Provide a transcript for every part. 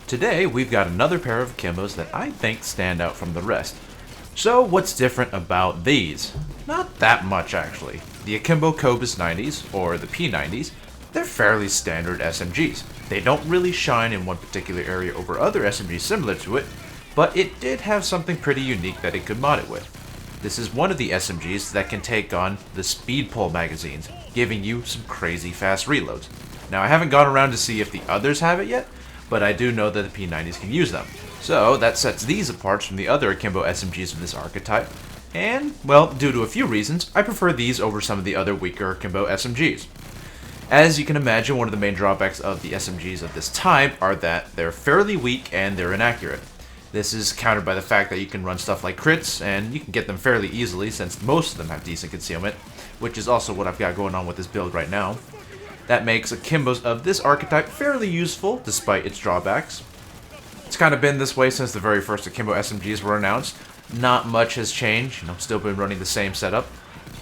Today we've got another pair of Akimbos that I think stand out from the rest. So what's different about these? Not that much actually. The Akimbo P90s, or the P90s, they're fairly standard SMGs. They don't really shine in one particular area over other SMGs similar to it, but it did have something pretty unique that it could mod it with. This is one of the SMGs that can take on the speed pull magazines, giving you some crazy fast reloads. Now I haven't gone around to see if the others have it yet, but I do know that the P90s can use them. So that sets these apart from the other Akimbo SMGs of this archetype, and, well, due to a few reasons, I prefer these over some of the other weaker Akimbo SMGs. As you can imagine, one of the main drawbacks of the SMGs of this type are that they're fairly weak and they're inaccurate. This is countered by the fact that you can run stuff like crits, and you can get them fairly easily since most of them have decent concealment, which is also what I've got going on with this build right now. That makes Akimbos of this archetype fairly useful, despite its drawbacks. It's kind of been this way since the very first Akimbo SMGs were announced. Not much has changed, still been running the same setup.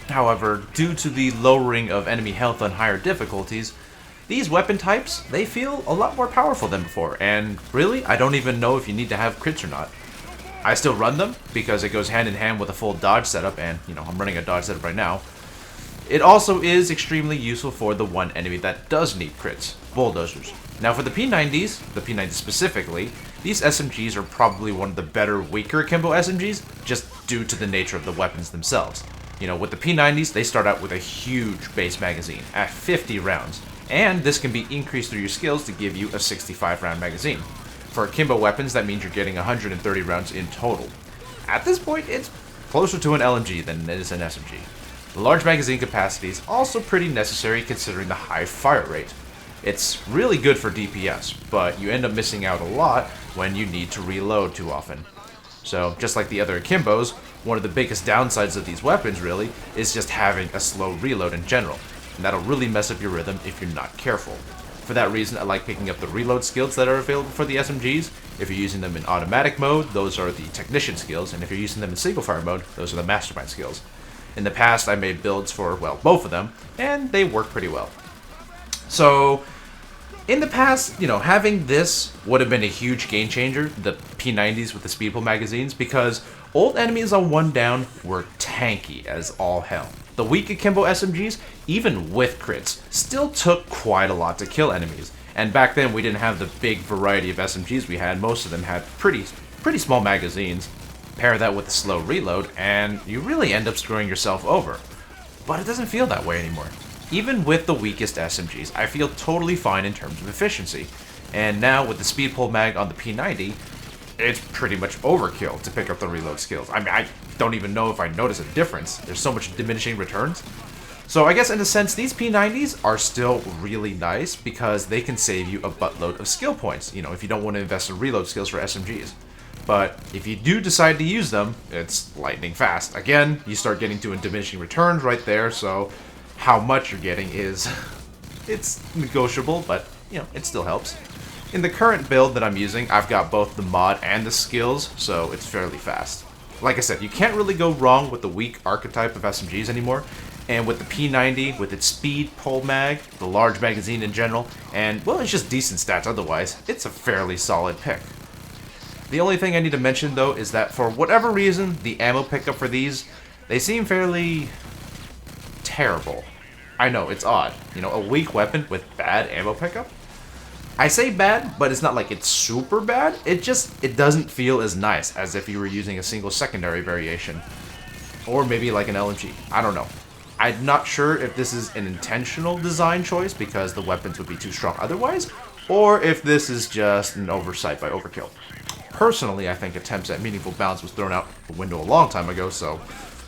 However, due to the lowering of enemy health on higher difficulties, these weapon types, they feel a lot more powerful than before, and really, I don't even know if you need to have crits or not. I still run them, because it goes hand in hand with a full dodge setup, and, I'm running a dodge setup right now. It also is extremely useful for the one enemy that does need crits, bulldozers. Now for the P90s, the P90s specifically, these SMGs are probably one of the better, weaker Akimbo SMGs, just due to the nature of the weapons themselves. With the P90s, they start out with a huge base magazine, at 50 rounds. And this can be increased through your skills to give you a 65 round magazine. For Akimbo weapons, that means you're getting 130 rounds in total. At this point, it's closer to an LMG than it is an SMG. The large magazine capacity is also pretty necessary considering the high fire rate. It's really good for DPS, but you end up missing out a lot when you need to reload too often. So, just like the other Akimbos, one of the biggest downsides of these weapons, really, is just having a slow reload in general. And that'll really mess up your rhythm if you're not careful. For that reason, I like picking up the reload skills that are available for the SMGs. If you're using them in automatic mode, those are the technician skills, and if you're using them in single fire mode, those are the mastermind skills. In the past, I made builds for, well, both of them, and they work pretty well. So, in the past, having this would have been a huge game changer, the P90s with the speed pull magazines, because old enemies on one down were tanky as all hell. The weak Akimbo SMGs, even with crits, still took quite a lot to kill enemies. And back then we didn't have the big variety of SMGs we had. Most of them had pretty small magazines. Pair that with a slow reload, and you really end up screwing yourself over. But it doesn't feel that way anymore. Even with the weakest SMGs, I feel totally fine in terms of efficiency. And now with the speed pull mag on the P90, it's pretty much overkill to pick up the reload skills. I mean, I don't even know if I notice a difference. There's so much diminishing returns. So I guess in a sense, these P90s are still really nice because they can save you a buttload of skill points, if you don't want to invest in reload skills for SMGs. But if you do decide to use them, it's lightning fast. Again, you start getting to a diminishing returns right there, so how much you're getting is, it's negotiable, but, it still helps. In the current build that I'm using, I've got both the mod and the skills, so it's fairly fast. Like I said, you can't really go wrong with the weak archetype of SMGs anymore, and with the P90, with its speed pull mag, the large magazine in general, and, well, it's just decent stats otherwise, it's a fairly solid pick. The only thing I need to mention, though, is that for whatever reason, the ammo pickup for these, they seem fairly terrible. I know, it's odd. A weak weapon with bad ammo pickup? I say bad, but it's not like it's super bad. It doesn't feel as nice as if you were using a single secondary variation. Or maybe like an LMG. I don't know. I'm not sure if this is an intentional design choice because the weapons would be too strong otherwise, or if this is just an oversight by Overkill. Personally, I think attempts at meaningful balance was thrown out the window a long time ago, so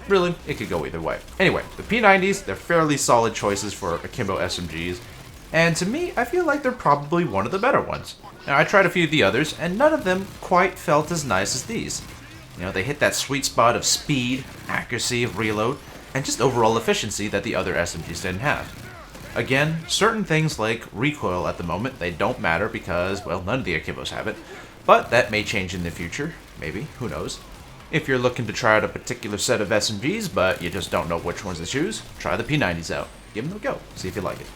really, it could go either way. Anyway, the P90s, they're fairly solid choices for Akimbo SMGs, and to me, I feel like they're probably one of the better ones. Now, I tried a few of the others, and none of them quite felt as nice as these. They hit that sweet spot of speed, accuracy of reload, and just overall efficiency that the other SMGs didn't have. Again, certain things like recoil at the moment, they don't matter because, well, none of the Akimbos have it, but that may change in the future, maybe, who knows. If you're looking to try out a particular set of SMGs, but you just don't know which ones to choose, try the P90s out. Give them a go, see if you like it.